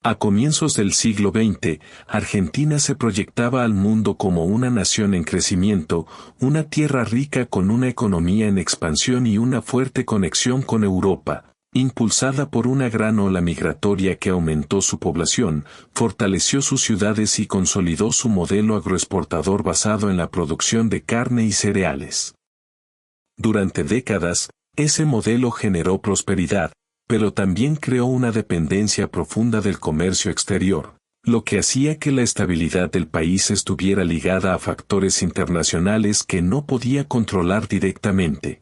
A comienzos del siglo XX, Argentina se proyectaba al mundo como una nación en crecimiento, una tierra rica con una economía en expansión y una fuerte conexión con Europa, impulsada por una gran ola migratoria que aumentó su población, fortaleció sus ciudades y consolidó su modelo agroexportador basado en la producción de carne y cereales. Durante décadas, ese modelo generó prosperidad, pero también creó una dependencia profunda del comercio exterior, lo que hacía que la estabilidad del país estuviera ligada a factores internacionales que no podía controlar directamente.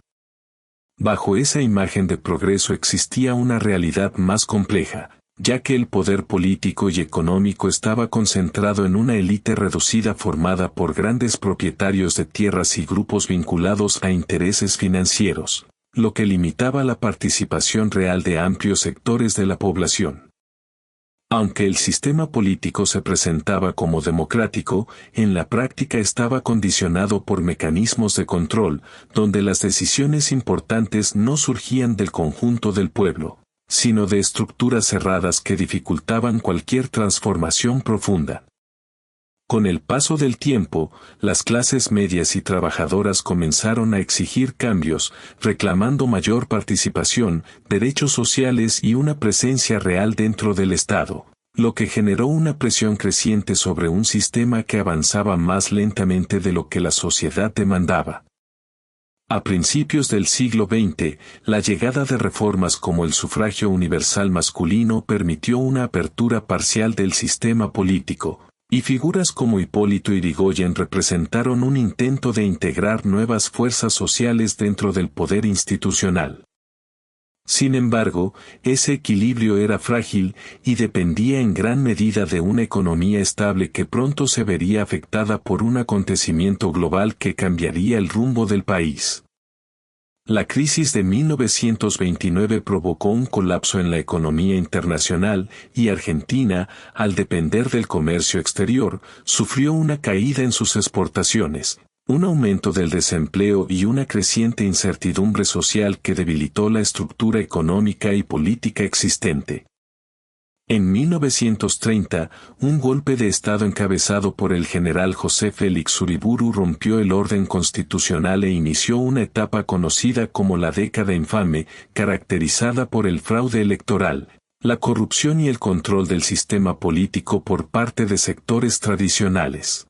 Bajo esa imagen de progreso existía una realidad más compleja, ya que el poder político y económico estaba concentrado en una élite reducida formada por grandes propietarios de tierras y grupos vinculados a intereses financieros, lo que limitaba la participación real de amplios sectores de la población. Aunque el sistema político se presentaba como democrático, en la práctica estaba condicionado por mecanismos de control, donde las decisiones importantes no surgían del conjunto del pueblo, sino de estructuras cerradas que dificultaban cualquier transformación profunda. Con el paso del tiempo, las clases medias y trabajadoras comenzaron a exigir cambios, reclamando mayor participación, derechos sociales y una presencia real dentro del Estado, lo que generó una presión creciente sobre un sistema que avanzaba más lentamente de lo que la sociedad demandaba. A principios del siglo XX, la llegada de reformas como el sufragio universal masculino permitió una apertura parcial del sistema político, y figuras como Hipólito Yrigoyen representaron un intento de integrar nuevas fuerzas sociales dentro del poder institucional. Sin embargo, ese equilibrio era frágil y dependía en gran medida de una economía estable que pronto se vería afectada por un acontecimiento global que cambiaría el rumbo del país. La crisis de 1929 provocó un colapso en la economía internacional y Argentina, al depender del comercio exterior, sufrió una caída en sus exportaciones, un aumento del desempleo y una creciente incertidumbre social que debilitó la estructura económica y política existente. En 1930, un golpe de Estado encabezado por el general José Félix Uriburu rompió el orden constitucional e inició una etapa conocida como la década infame, caracterizada por el fraude electoral, la corrupción y el control del sistema político por parte de sectores tradicionales.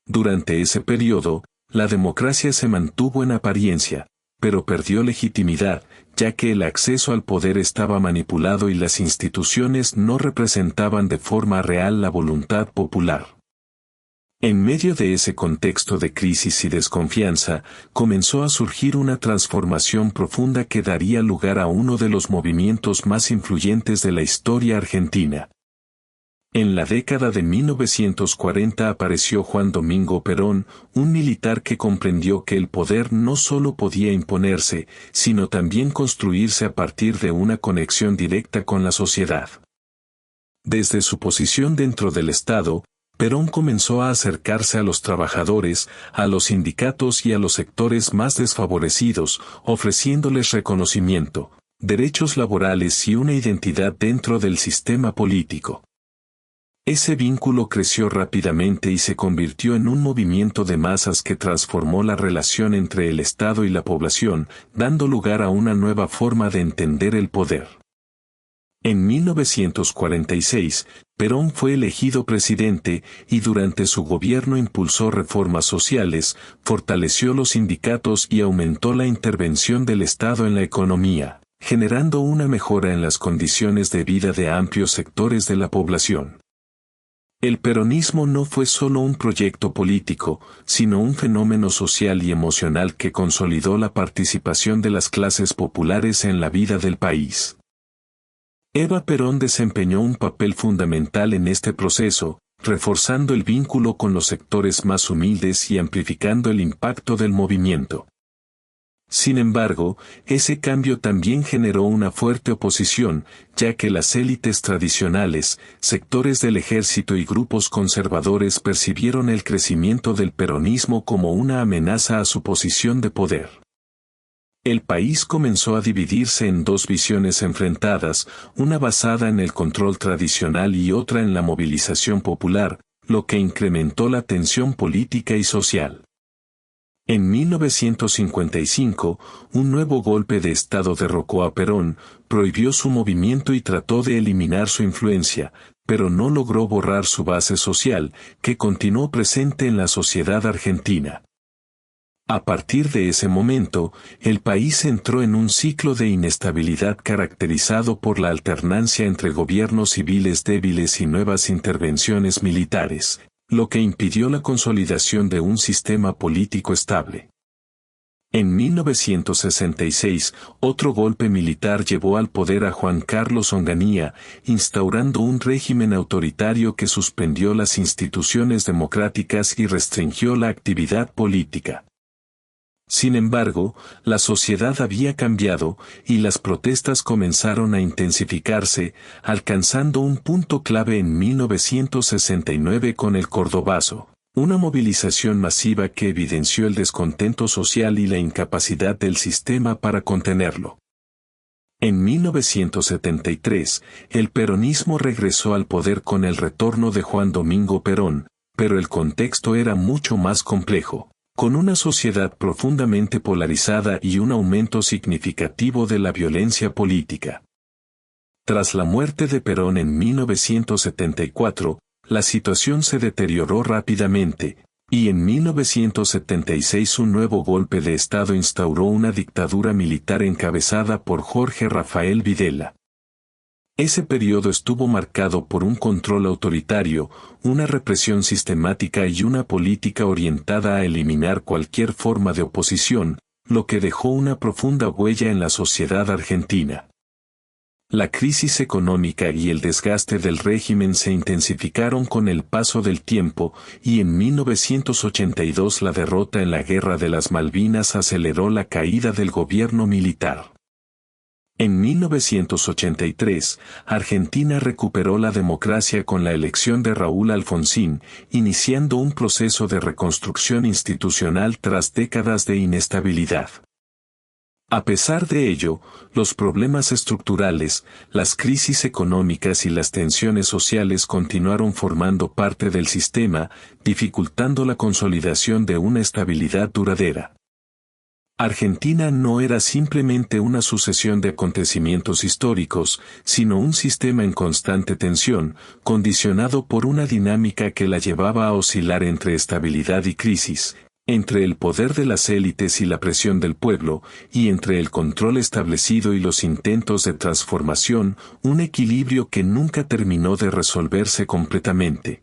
Durante ese periodo, la democracia se mantuvo en apariencia, pero perdió legitimidad, ya que el acceso al poder estaba manipulado y las instituciones no representaban de forma real la voluntad popular. En medio de ese contexto de crisis y desconfianza, comenzó a surgir una transformación profunda que daría lugar a uno de los movimientos más influyentes de la historia argentina. En la década de 1940 apareció Juan Domingo Perón, un militar que comprendió que el poder no solo podía imponerse, sino también construirse a partir de una conexión directa con la sociedad. Desde su posición dentro del Estado, Perón comenzó a acercarse a los trabajadores, a los sindicatos y a los sectores más desfavorecidos, ofreciéndoles reconocimiento, derechos laborales y una identidad dentro del sistema político. Ese vínculo creció rápidamente y se convirtió en un movimiento de masas que transformó la relación entre el Estado y la población, dando lugar a una nueva forma de entender el poder. En 1946, Perón fue elegido presidente y durante su gobierno impulsó reformas sociales, fortaleció los sindicatos y aumentó la intervención del Estado en la economía, generando una mejora en las condiciones de vida de amplios sectores de la población. El peronismo no fue solo un proyecto político, sino un fenómeno social y emocional que consolidó la participación de las clases populares en la vida del país. Eva Perón desempeñó un papel fundamental en este proceso, reforzando el vínculo con los sectores más humildes y amplificando el impacto del movimiento. Sin embargo, ese cambio también generó una fuerte oposición, ya que las élites tradicionales, sectores del ejército y grupos conservadores percibieron el crecimiento del peronismo como una amenaza a su posición de poder. El país comenzó a dividirse en dos visiones enfrentadas, una basada en el control tradicional y otra en la movilización popular, lo que incrementó la tensión política y social. En 1955, un nuevo golpe de Estado derrocó a Perón, prohibió su movimiento y trató de eliminar su influencia, pero no logró borrar su base social, que continuó presente en la sociedad argentina. A partir de ese momento, el país entró en un ciclo de inestabilidad caracterizado por la alternancia entre gobiernos civiles débiles y nuevas intervenciones militares, lo que impidió la consolidación de un sistema político estable. En 1966, otro golpe militar llevó al poder a Juan Carlos Onganía, instaurando un régimen autoritario que suspendió las instituciones democráticas y restringió la actividad política. Sin embargo, la sociedad había cambiado, y las protestas comenzaron a intensificarse, alcanzando un punto clave en 1969 con el Cordobazo, una movilización masiva que evidenció el descontento social y la incapacidad del sistema para contenerlo. En 1973, el peronismo regresó al poder con el retorno de Juan Domingo Perón, pero el contexto era mucho más complejo, con una sociedad profundamente polarizada y un aumento significativo de la violencia política. Tras la muerte de Perón en 1974, la situación se deterioró rápidamente, y en 1976 un nuevo golpe de Estado instauró una dictadura militar encabezada por Jorge Rafael Videla. Ese periodo estuvo marcado por un control autoritario, una represión sistemática y una política orientada a eliminar cualquier forma de oposición, lo que dejó una profunda huella en la sociedad argentina. La crisis económica y el desgaste del régimen se intensificaron con el paso del tiempo, y en 1982 la derrota en la Guerra de las Malvinas aceleró la caída del gobierno militar. En 1983, Argentina recuperó la democracia con la elección de Raúl Alfonsín, iniciando un proceso de reconstrucción institucional tras décadas de inestabilidad. A pesar de ello, los problemas estructurales, las crisis económicas y las tensiones sociales continuaron formando parte del sistema, dificultando la consolidación de una estabilidad duradera. Argentina no era simplemente una sucesión de acontecimientos históricos, sino un sistema en constante tensión, condicionado por una dinámica que la llevaba a oscilar entre estabilidad y crisis, entre el poder de las élites y la presión del pueblo, y entre el control establecido y los intentos de transformación, un equilibrio que nunca terminó de resolverse completamente.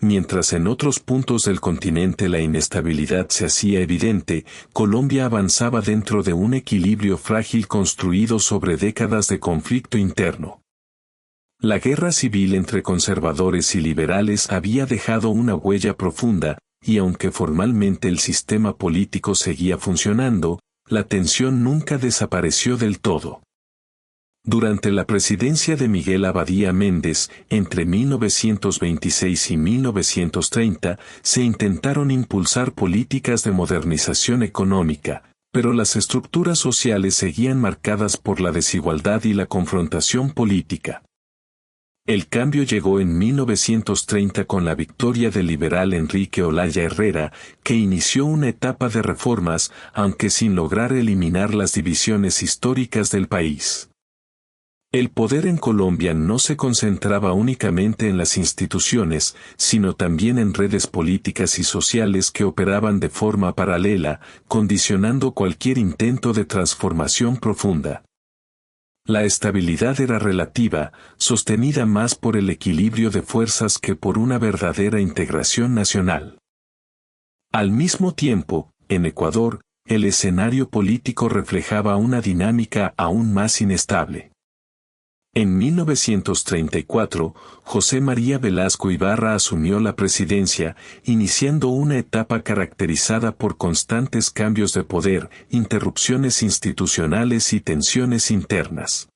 Mientras en otros puntos del continente la inestabilidad se hacía evidente, Colombia avanzaba dentro de un equilibrio frágil construido sobre décadas de conflicto interno. La guerra civil entre conservadores y liberales había dejado una huella profunda, y aunque formalmente el sistema político seguía funcionando, la tensión nunca desapareció del todo. Durante la presidencia de Miguel Abadía Méndez, entre 1926 y 1930, se intentaron impulsar políticas de modernización económica, pero las estructuras sociales seguían marcadas por la desigualdad y la confrontación política. El cambio llegó en 1930 con la victoria del liberal Enrique Olaya Herrera, que inició una etapa de reformas, aunque sin lograr eliminar las divisiones históricas del país. El poder en Colombia no se concentraba únicamente en las instituciones, sino también en redes políticas y sociales que operaban de forma paralela, condicionando cualquier intento de transformación profunda. La estabilidad era relativa, sostenida más por el equilibrio de fuerzas que por una verdadera integración nacional. Al mismo tiempo, en Ecuador, el escenario político reflejaba una dinámica aún más inestable. En 1934, José María Velasco Ibarra asumió la presidencia, iniciando una etapa caracterizada por constantes cambios de poder, interrupciones institucionales y tensiones internas.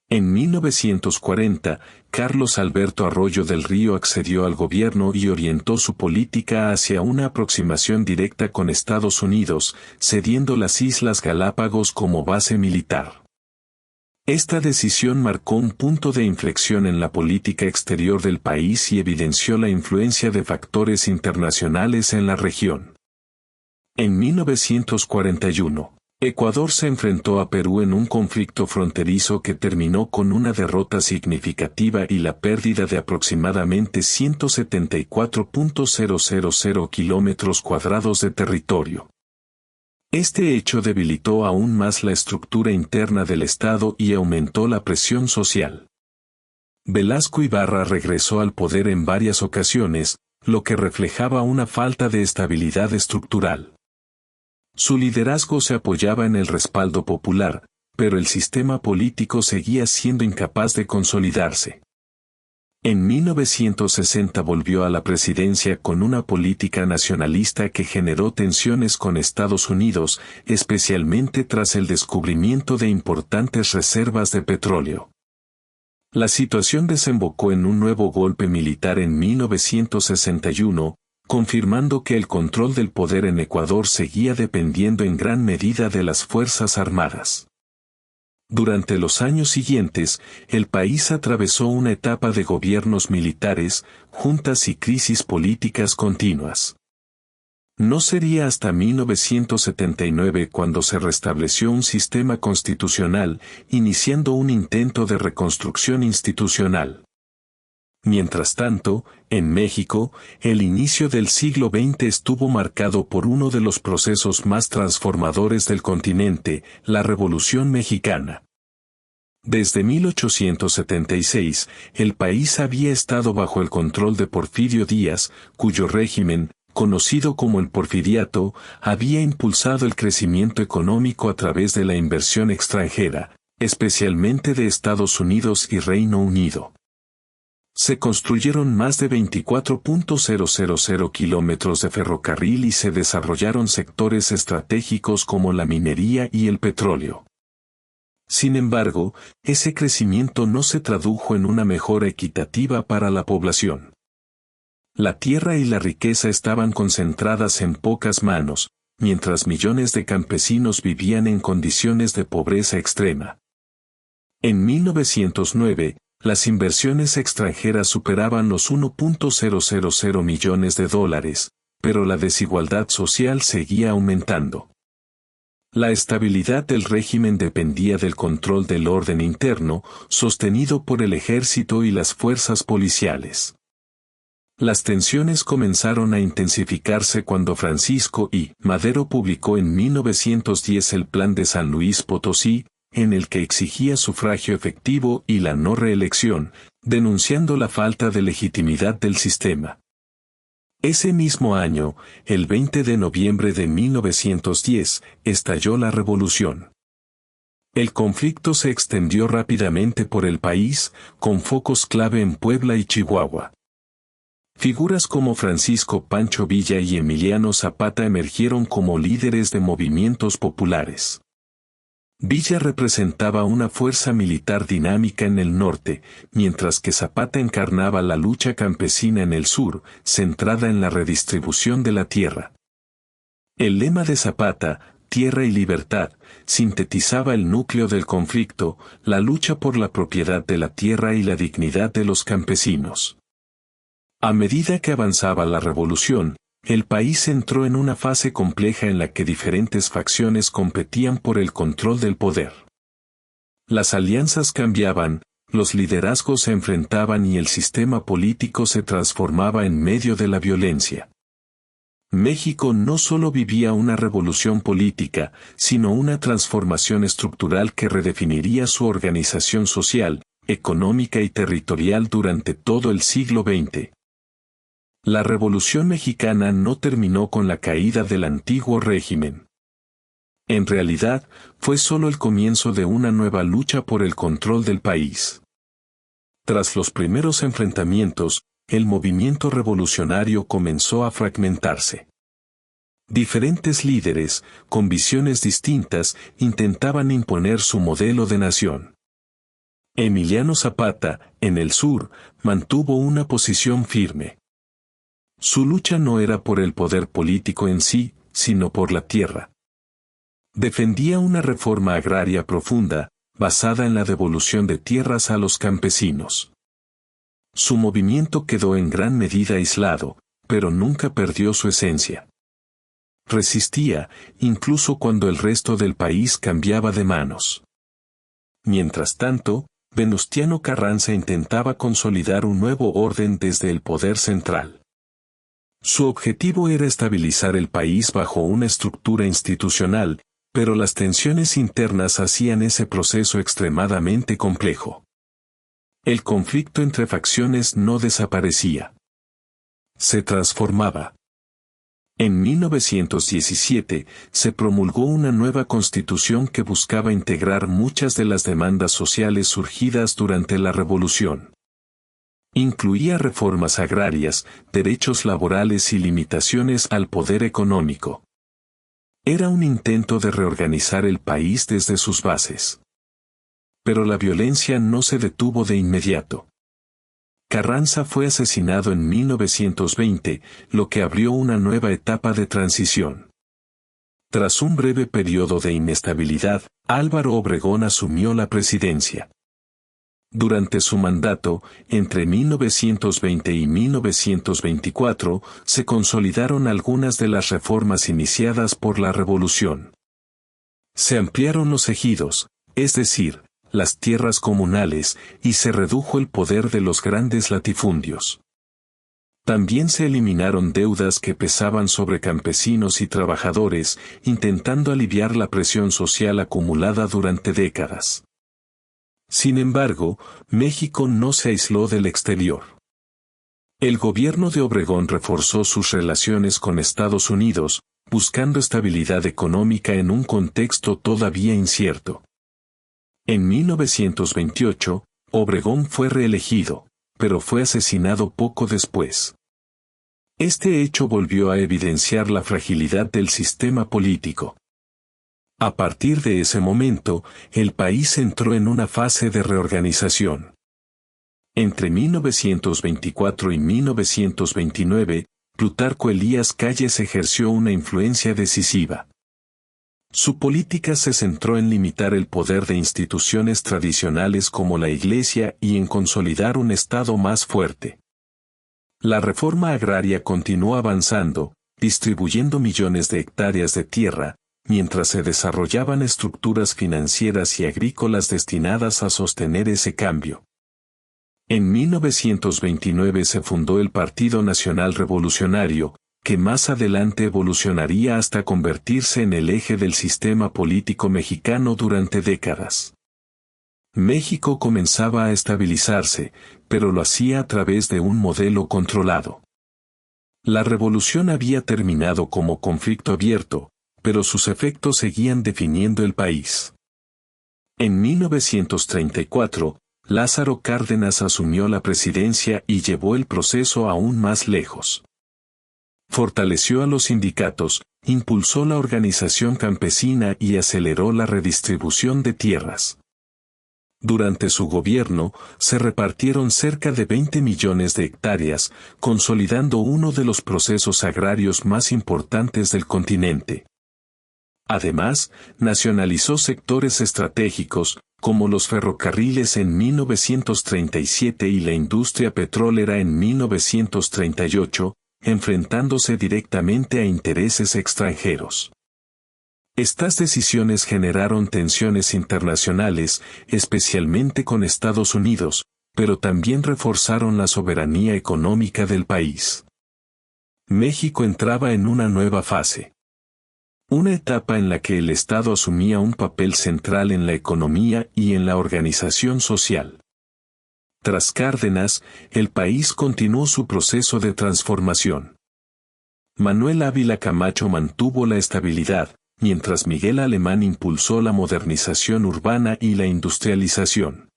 En 1940, Carlos Alberto Arroyo del Río accedió al gobierno y orientó su política hacia una aproximación directa con Estados Unidos, cediendo las Islas Galápagos como base militar. Esta decisión marcó un punto de inflexión en la política exterior del país y evidenció la influencia de factores internacionales en la región. En 1941, Ecuador se enfrentó a Perú en un conflicto fronterizo que terminó con una derrota significativa y la pérdida de aproximadamente 174.000 kilómetros cuadrados de territorio. Este hecho debilitó aún más la estructura interna del Estado y aumentó la presión social. Velasco Ibarra regresó al poder en varias ocasiones, lo que reflejaba una falta de estabilidad estructural. Su liderazgo se apoyaba en el respaldo popular, pero el sistema político seguía siendo incapaz de consolidarse. En 1960 volvió a la presidencia con una política nacionalista que generó tensiones con Estados Unidos, especialmente tras el descubrimiento de importantes reservas de petróleo. La situación desembocó en un nuevo golpe militar en 1961, confirmando que el control del poder en Ecuador seguía dependiendo en gran medida de las Fuerzas Armadas. Durante los años siguientes, el país atravesó una etapa de gobiernos militares, juntas y crisis políticas continuas. No sería hasta 1979 cuando se restableció un sistema constitucional, iniciando un intento de reconstrucción institucional. Mientras tanto, en México, el inicio del siglo XX estuvo marcado por uno de los procesos más transformadores del continente, la Revolución Mexicana. Desde 1876, el país había estado bajo el control de Porfirio Díaz, cuyo régimen, conocido como el Porfiriato, había impulsado el crecimiento económico a través de la inversión extranjera, especialmente de Estados Unidos y Reino Unido. Se construyeron más de 24.000 kilómetros de ferrocarril y se desarrollaron sectores estratégicos como la minería y el petróleo. Sin embargo, ese crecimiento no se tradujo en una mejora equitativa para la población. La tierra y la riqueza estaban concentradas en pocas manos, mientras millones de campesinos vivían en condiciones de pobreza extrema. En 1909, las inversiones extranjeras superaban los 1.000 millones de dólares, pero la desigualdad social seguía aumentando. La estabilidad del régimen dependía del control del orden interno, sostenido por el ejército y las fuerzas policiales. Las tensiones comenzaron a intensificarse cuando Francisco I. Madero publicó en 1910 el Plan de San Luis Potosí, en el que exigía sufragio efectivo y la no reelección, denunciando la falta de legitimidad del sistema. Ese mismo año, el 20 de noviembre de 1910, estalló la revolución. El conflicto se extendió rápidamente por el país, con focos clave en Puebla y Chihuahua. Figuras como Francisco Pancho Villa y Emiliano Zapata emergieron como líderes de movimientos populares. Villa representaba una fuerza militar dinámica en el norte, mientras que Zapata encarnaba la lucha campesina en el sur, centrada en la redistribución de la tierra. El lema de Zapata, Tierra y Libertad, sintetizaba el núcleo del conflicto, la lucha por la propiedad de la tierra y la dignidad de los campesinos. A medida que avanzaba la revolución, el país entró en una fase compleja en la que diferentes facciones competían por el control del poder. Las alianzas cambiaban, los liderazgos se enfrentaban y el sistema político se transformaba en medio de la violencia. México no solo vivía una revolución política, sino una transformación estructural que redefiniría su organización social, económica y territorial durante todo el siglo XX. La Revolución Mexicana no terminó con la caída del antiguo régimen. En realidad, fue solo el comienzo de una nueva lucha por el control del país. Tras los primeros enfrentamientos, el movimiento revolucionario comenzó a fragmentarse. Diferentes líderes, con visiones distintas, intentaban imponer su modelo de nación. Emiliano Zapata, en el sur, mantuvo una posición firme. Su lucha no era por el poder político en sí, sino por la tierra. Defendía una reforma agraria profunda, basada en la devolución de tierras a los campesinos. Su movimiento quedó en gran medida aislado, pero nunca perdió su esencia. Resistía, incluso cuando el resto del país cambiaba de manos. Mientras tanto, Venustiano Carranza intentaba consolidar un nuevo orden desde el poder central. Su objetivo era estabilizar el país bajo una estructura institucional, pero las tensiones internas hacían ese proceso extremadamente complejo. El conflicto entre facciones no desaparecía. Se transformaba. En 1917, se promulgó una nueva constitución que buscaba integrar muchas de las demandas sociales surgidas durante la Revolución. Incluía reformas agrarias, derechos laborales y limitaciones al poder económico. Era un intento de reorganizar el país desde sus bases. Pero la violencia no se detuvo de inmediato. Carranza fue asesinado en 1920, lo que abrió una nueva etapa de transición. Tras un breve periodo de inestabilidad, Álvaro Obregón asumió la presidencia. Durante su mandato, entre 1920 y 1924, se consolidaron algunas de las reformas iniciadas por la Revolución. Se ampliaron los ejidos, es decir, las tierras comunales, y se redujo el poder de los grandes latifundios. También se eliminaron deudas que pesaban sobre campesinos y trabajadores, intentando aliviar la presión social acumulada durante décadas. Sin embargo, México no se aisló del exterior. El gobierno de Obregón reforzó sus relaciones con Estados Unidos, buscando estabilidad económica en un contexto todavía incierto. En 1928, Obregón fue reelegido, pero fue asesinado poco después. Este hecho volvió a evidenciar la fragilidad del sistema político. A partir de ese momento, el país entró en una fase de reorganización. Entre 1924 y 1929, Plutarco Elías Calles ejerció una influencia decisiva. Su política se centró en limitar el poder de instituciones tradicionales como la Iglesia y en consolidar un Estado más fuerte. La reforma agraria continuó avanzando, distribuyendo millones de hectáreas de tierra, mientras se desarrollaban estructuras financieras y agrícolas destinadas a sostener ese cambio. En 1929 se fundó el Partido Nacional Revolucionario, que más adelante evolucionaría hasta convertirse en el eje del sistema político mexicano durante décadas. México comenzaba a estabilizarse, pero lo hacía a través de un modelo controlado. La revolución había terminado como conflicto abierto, pero sus efectos seguían definiendo el país. En 1934, Lázaro Cárdenas asumió la presidencia y llevó el proceso aún más lejos. Fortaleció a los sindicatos, impulsó la organización campesina y aceleró la redistribución de tierras. Durante su gobierno, se repartieron cerca de 20 millones de hectáreas, consolidando uno de los procesos agrarios más importantes del continente. Además, nacionalizó sectores estratégicos, como los ferrocarriles en 1937 y la industria petrolera en 1938, enfrentándose directamente a intereses extranjeros. Estas decisiones generaron tensiones internacionales, especialmente con Estados Unidos, pero también reforzaron la soberanía económica del país. México entraba en una nueva fase. Una etapa en la que el Estado asumía un papel central en la economía y en la organización social. Tras Cárdenas, el país continuó su proceso de transformación. Manuel Ávila Camacho mantuvo la estabilidad, mientras Miguel Alemán impulsó la modernización urbana y la industrialización.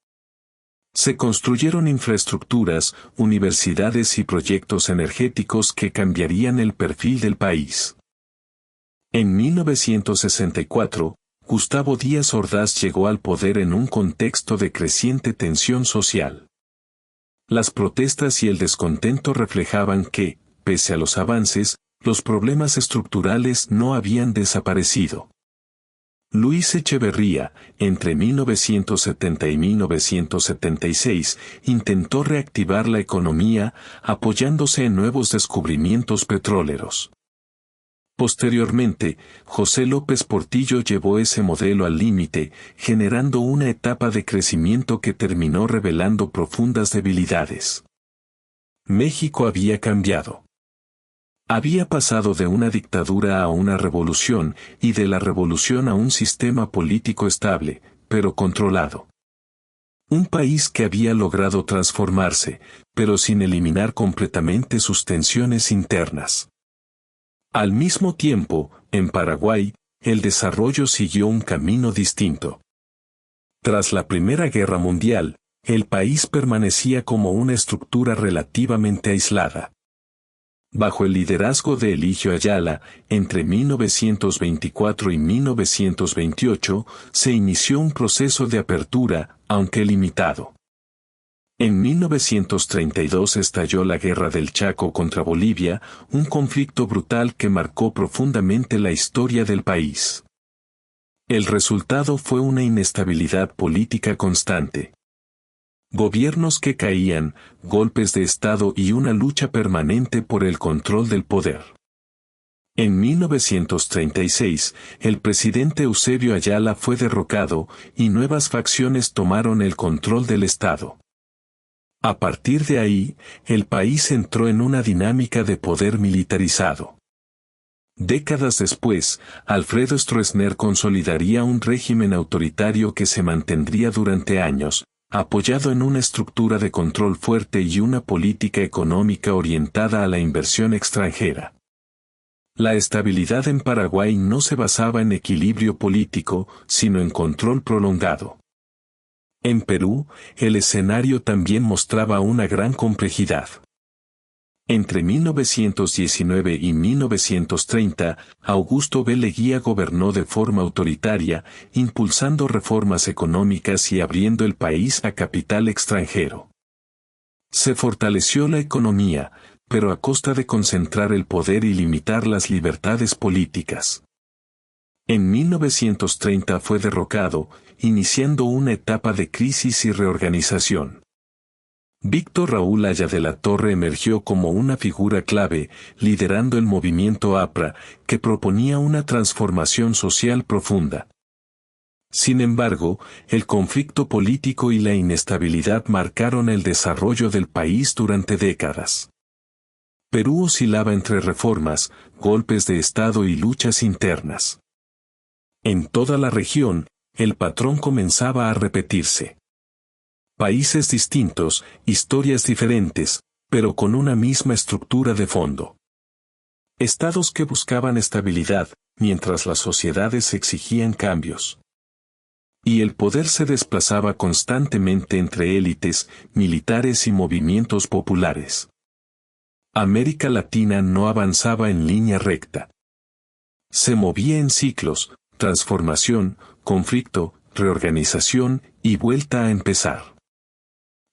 Se construyeron infraestructuras, universidades y proyectos energéticos que cambiarían el perfil del país. En 1964, Gustavo Díaz Ordaz llegó al poder en un contexto de creciente tensión social. Las protestas y el descontento reflejaban que, pese a los avances, los problemas estructurales no habían desaparecido. Luis Echeverría, entre 1970 y 1976, intentó reactivar la economía, apoyándose en nuevos descubrimientos petroleros. Posteriormente, José López Portillo llevó ese modelo al límite, generando una etapa de crecimiento que terminó revelando profundas debilidades. México había cambiado. Había pasado de una dictadura a una revolución, y de la revolución a un sistema político estable, pero controlado. Un país que había logrado transformarse, pero sin eliminar completamente sus tensiones internas. Al mismo tiempo, en Paraguay, el desarrollo siguió un camino distinto. Tras la Primera Guerra Mundial, el país permanecía como una estructura relativamente aislada. Bajo el liderazgo de Eligio Ayala, entre 1924 y 1928, se inició un proceso de apertura, aunque limitado. En 1932 estalló la Guerra del Chaco contra Bolivia, un conflicto brutal que marcó profundamente la historia del país. El resultado fue una inestabilidad política constante. Gobiernos que caían, golpes de Estado y una lucha permanente por el control del poder. En 1936, el presidente Eusebio Ayala fue derrocado, y nuevas facciones tomaron el control del Estado. A partir de ahí, el país entró en una dinámica de poder militarizado. Décadas después, Alfredo Stroessner consolidaría un régimen autoritario que se mantendría durante años, apoyado en una estructura de control fuerte y una política económica orientada a la inversión extranjera. La estabilidad en Paraguay no se basaba en equilibrio político, sino en control prolongado. En Perú, el escenario también mostraba una gran complejidad. Entre 1919 y 1930, Augusto B. Leguía gobernó de forma autoritaria, impulsando reformas económicas y abriendo el país a capital extranjero. Se fortaleció la economía, pero a costa de concentrar el poder y limitar las libertades políticas. En 1930 fue derrocado, iniciando una etapa de crisis y reorganización. Víctor Raúl Haya de la Torre emergió como una figura clave, liderando el movimiento APRA, que proponía una transformación social profunda. Sin embargo, el conflicto político y la inestabilidad marcaron el desarrollo del país durante décadas. Perú oscilaba entre reformas, golpes de Estado y luchas internas. En toda la región, el patrón comenzaba a repetirse. Países distintos, historias diferentes, pero con una misma estructura de fondo. Estados que buscaban estabilidad, mientras las sociedades exigían cambios. Y el poder se desplazaba constantemente entre élites, militares y movimientos populares. América Latina no avanzaba en línea recta. Se movía en ciclos, transformación, conflicto, reorganización y vuelta a empezar.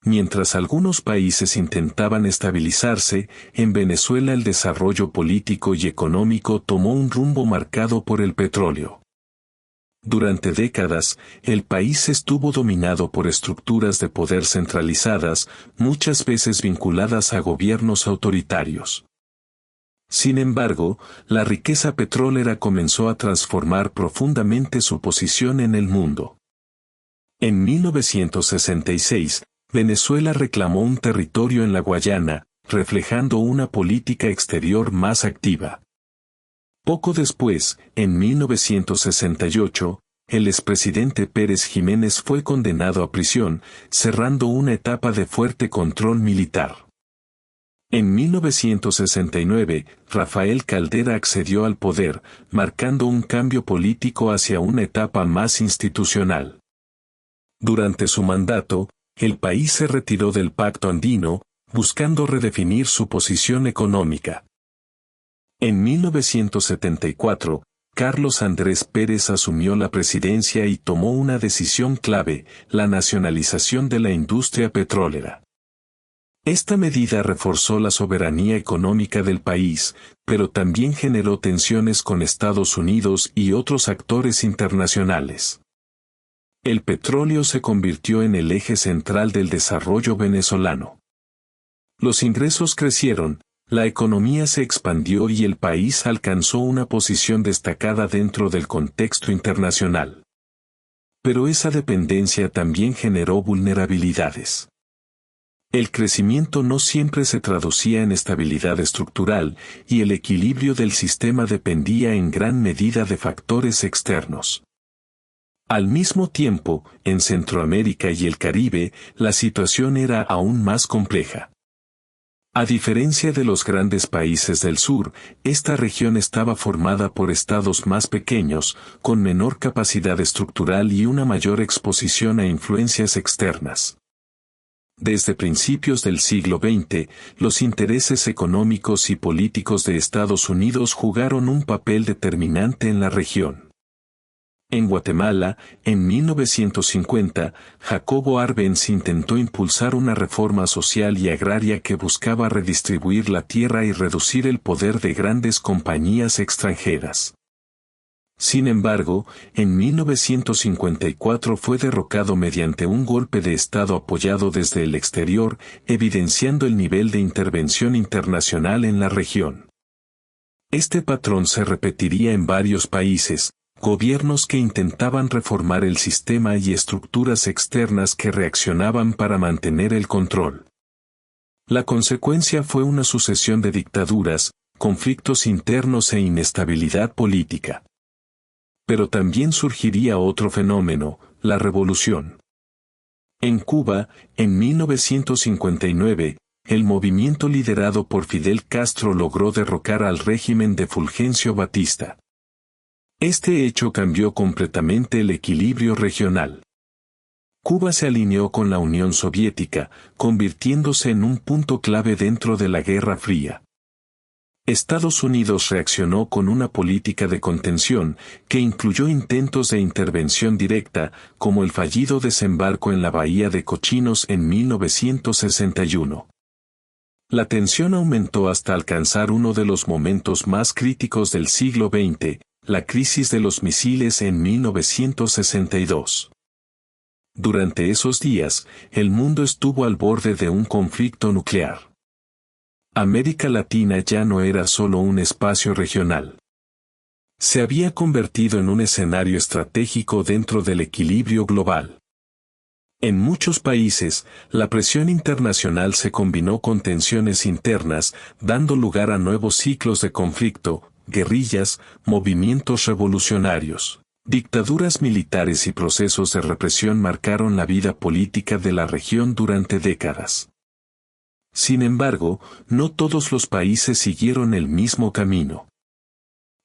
Mientras algunos países intentaban estabilizarse, en Venezuela el desarrollo político y económico tomó un rumbo marcado por el petróleo. Durante décadas, el país estuvo dominado por estructuras de poder centralizadas, muchas veces vinculadas a gobiernos autoritarios. Sin embargo, la riqueza petrolera comenzó a transformar profundamente su posición en el mundo. En 1966, Venezuela reclamó un territorio en la Guayana, reflejando una política exterior más activa. Poco después, en 1968, el expresidente Pérez Jiménez fue condenado a prisión, cerrando una etapa de fuerte control militar. En 1969, Rafael Caldera accedió al poder, marcando un cambio político hacia una etapa más institucional. Durante su mandato, el país se retiró del Pacto Andino, buscando redefinir su posición económica. En 1974, Carlos Andrés Pérez asumió la presidencia y tomó una decisión clave, la nacionalización de la industria petrolera. Esta medida reforzó la soberanía económica del país, pero también generó tensiones con Estados Unidos y otros actores internacionales. El petróleo se convirtió en el eje central del desarrollo venezolano. Los ingresos crecieron, la economía se expandió y el país alcanzó una posición destacada dentro del contexto internacional. Pero esa dependencia también generó vulnerabilidades. El crecimiento no siempre se traducía en estabilidad estructural, y el equilibrio del sistema dependía en gran medida de factores externos. Al mismo tiempo, en Centroamérica y el Caribe, la situación era aún más compleja. A diferencia de los grandes países del sur, esta región estaba formada por estados más pequeños, con menor capacidad estructural y una mayor exposición a influencias externas. Desde principios del siglo XX, los intereses económicos y políticos de Estados Unidos jugaron un papel determinante en la región. En Guatemala, en 1950, Jacobo Arbenz intentó impulsar una reforma social y agraria que buscaba redistribuir la tierra y reducir el poder de grandes compañías extranjeras. Sin embargo, en 1954 fue derrocado mediante un golpe de Estado apoyado desde el exterior, evidenciando el nivel de intervención internacional en la región. Este patrón se repetiría en varios países, gobiernos que intentaban reformar el sistema y estructuras externas que reaccionaban para mantener el control. La consecuencia fue una sucesión de dictaduras, conflictos internos e inestabilidad política. Pero también surgiría otro fenómeno, la revolución. En Cuba, en 1959, el movimiento liderado por Fidel Castro logró derrocar al régimen de Fulgencio Batista. Este hecho cambió completamente el equilibrio regional. Cuba se alineó con la Unión Soviética, convirtiéndose en un punto clave dentro de la Guerra Fría. Estados Unidos reaccionó con una política de contención, que incluyó intentos de intervención directa, como el fallido desembarco en la Bahía de Cochinos en 1961. La tensión aumentó hasta alcanzar uno de los momentos más críticos del siglo XX, la crisis de los misiles en 1962. Durante esos días, el mundo estuvo al borde de un conflicto nuclear. América Latina ya no era solo un espacio regional. Se había convertido en un escenario estratégico dentro del equilibrio global. En muchos países, la presión internacional se combinó con tensiones internas, dando lugar a nuevos ciclos de conflicto, guerrillas, movimientos revolucionarios, dictaduras militares y procesos de represión marcaron la vida política de la región durante décadas. Sin embargo, no todos los países siguieron el mismo camino.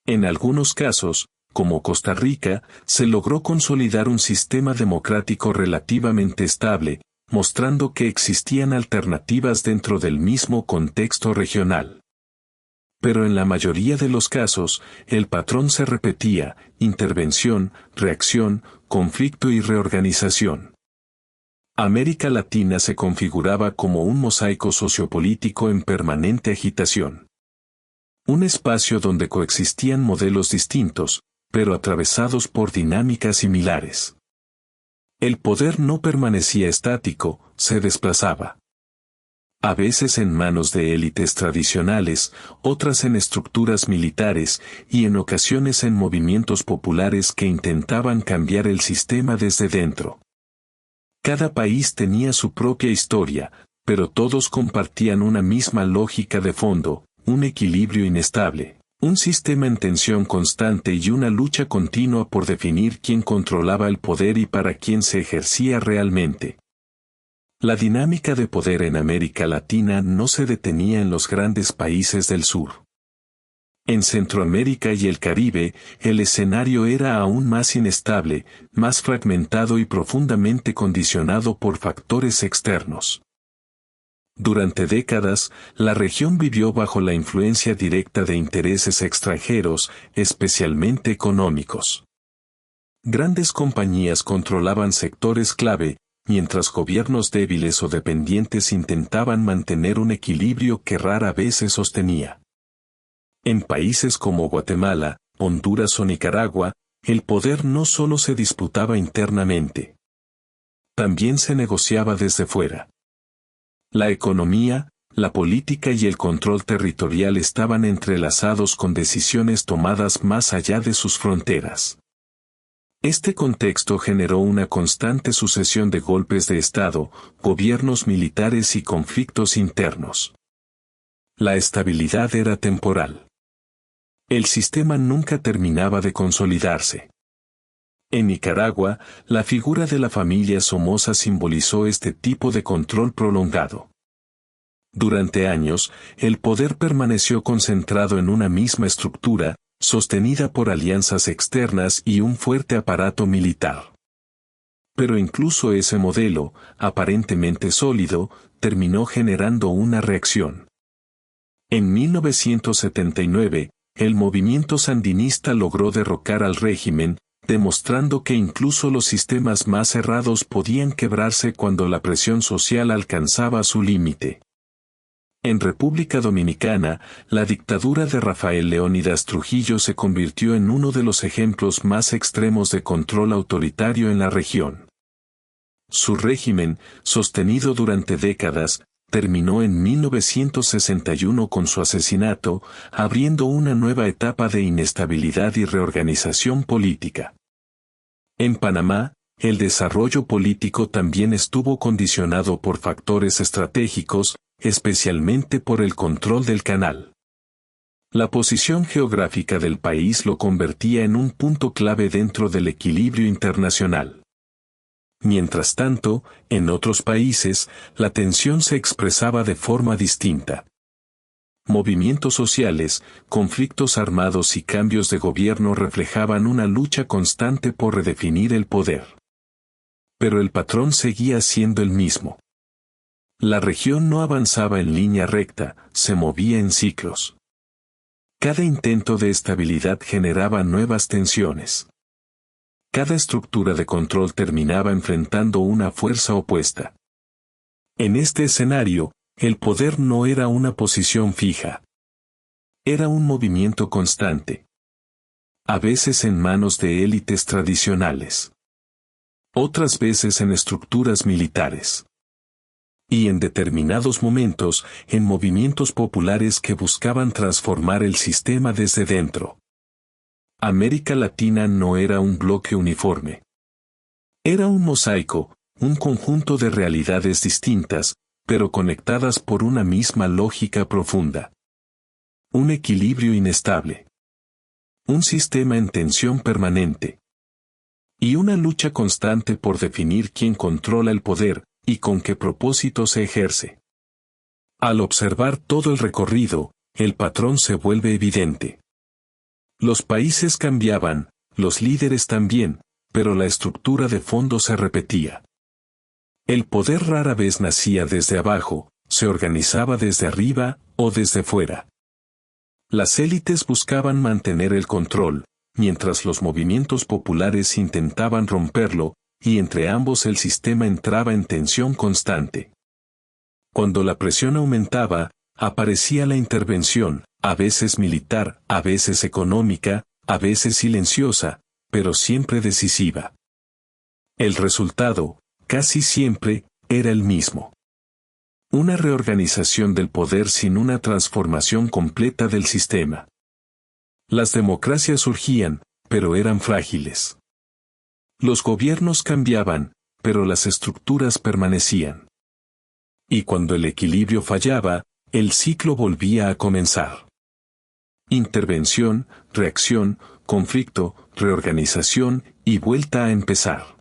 En algunos casos, como Costa Rica, se logró consolidar un sistema democrático relativamente estable, mostrando que existían alternativas dentro del mismo contexto regional. Pero en la mayoría de los casos, el patrón se repetía: intervención, reacción, conflicto y reorganización. América Latina se configuraba como un mosaico sociopolítico en permanente agitación. Un espacio donde coexistían modelos distintos, pero atravesados por dinámicas similares. El poder no permanecía estático, se desplazaba. A veces en manos de élites tradicionales, otras en estructuras militares, y en ocasiones en movimientos populares que intentaban cambiar el sistema desde dentro. Cada país tenía su propia historia, pero todos compartían una misma lógica de fondo: un equilibrio inestable, un sistema en tensión constante y una lucha continua por definir quién controlaba el poder y para quién se ejercía realmente. La dinámica de poder en América Latina no se detenía en los grandes países del sur. En Centroamérica y el Caribe, el escenario era aún más inestable, más fragmentado y profundamente condicionado por factores externos. Durante décadas, la región vivió bajo la influencia directa de intereses extranjeros, especialmente económicos. Grandes compañías controlaban sectores clave, mientras gobiernos débiles o dependientes intentaban mantener un equilibrio que rara vez se sostenía. En países como Guatemala, Honduras o Nicaragua, el poder no solo se disputaba internamente. También se negociaba desde fuera. La economía, la política y el control territorial estaban entrelazados con decisiones tomadas más allá de sus fronteras. Este contexto generó una constante sucesión de golpes de Estado, gobiernos militares y conflictos internos. La estabilidad era temporal. El sistema nunca terminaba de consolidarse. En Nicaragua, la figura de la familia Somoza simbolizó este tipo de control prolongado. Durante años, el poder permaneció concentrado en una misma estructura, sostenida por alianzas externas y un fuerte aparato militar. Pero incluso ese modelo, aparentemente sólido, terminó generando una reacción. En 1979, el movimiento sandinista logró derrocar al régimen, demostrando que incluso los sistemas más cerrados podían quebrarse cuando la presión social alcanzaba su límite. En República Dominicana, la dictadura de Rafael Leónidas Trujillo se convirtió en uno de los ejemplos más extremos de control autoritario en la región. Su régimen, sostenido durante décadas, terminó en 1961 con su asesinato, abriendo una nueva etapa de inestabilidad y reorganización política. En Panamá, el desarrollo político también estuvo condicionado por factores estratégicos, especialmente por el control del canal. La posición geográfica del país lo convertía en un punto clave dentro del equilibrio internacional. Mientras tanto, en otros países, la tensión se expresaba de forma distinta. Movimientos sociales, conflictos armados y cambios de gobierno reflejaban una lucha constante por redefinir el poder. Pero el patrón seguía siendo el mismo. La región no avanzaba en línea recta, se movía en ciclos. Cada intento de estabilidad generaba nuevas tensiones. Cada estructura de control terminaba enfrentando una fuerza opuesta. En este escenario, el poder no era una posición fija. Era un movimiento constante. A veces en manos de élites tradicionales. Otras veces en estructuras militares. Y en determinados momentos, en movimientos populares que buscaban transformar el sistema desde dentro. América Latina no era un bloque uniforme. Era un mosaico, un conjunto de realidades distintas, pero conectadas por una misma lógica profunda. Un equilibrio inestable. Un sistema en tensión permanente. Y una lucha constante por definir quién controla el poder, y con qué propósito se ejerce. Al observar todo el recorrido, el patrón se vuelve evidente. Los países cambiaban, los líderes también, pero la estructura de fondo se repetía. El poder rara vez nacía desde abajo, se organizaba desde arriba o desde fuera. Las élites buscaban mantener el control, mientras los movimientos populares intentaban romperlo, y entre ambos el sistema entraba en tensión constante. Cuando la presión aumentaba, aparecía la intervención, a veces militar, a veces económica, a veces silenciosa, pero siempre decisiva. El resultado, casi siempre, era el mismo. Una reorganización del poder sin una transformación completa del sistema. Las democracias surgían, pero eran frágiles. Los gobiernos cambiaban, pero las estructuras permanecían. Y cuando el equilibrio fallaba, el ciclo volvía a comenzar. Intervención, reacción, conflicto, reorganización y vuelta a empezar.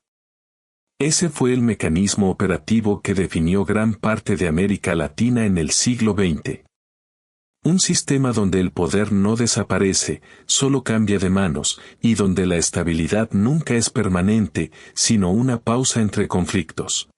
Ese fue el mecanismo operativo que definió gran parte de América Latina en el siglo XX. Un sistema donde el poder no desaparece, solo cambia de manos, y donde la estabilidad nunca es permanente, sino una pausa entre conflictos.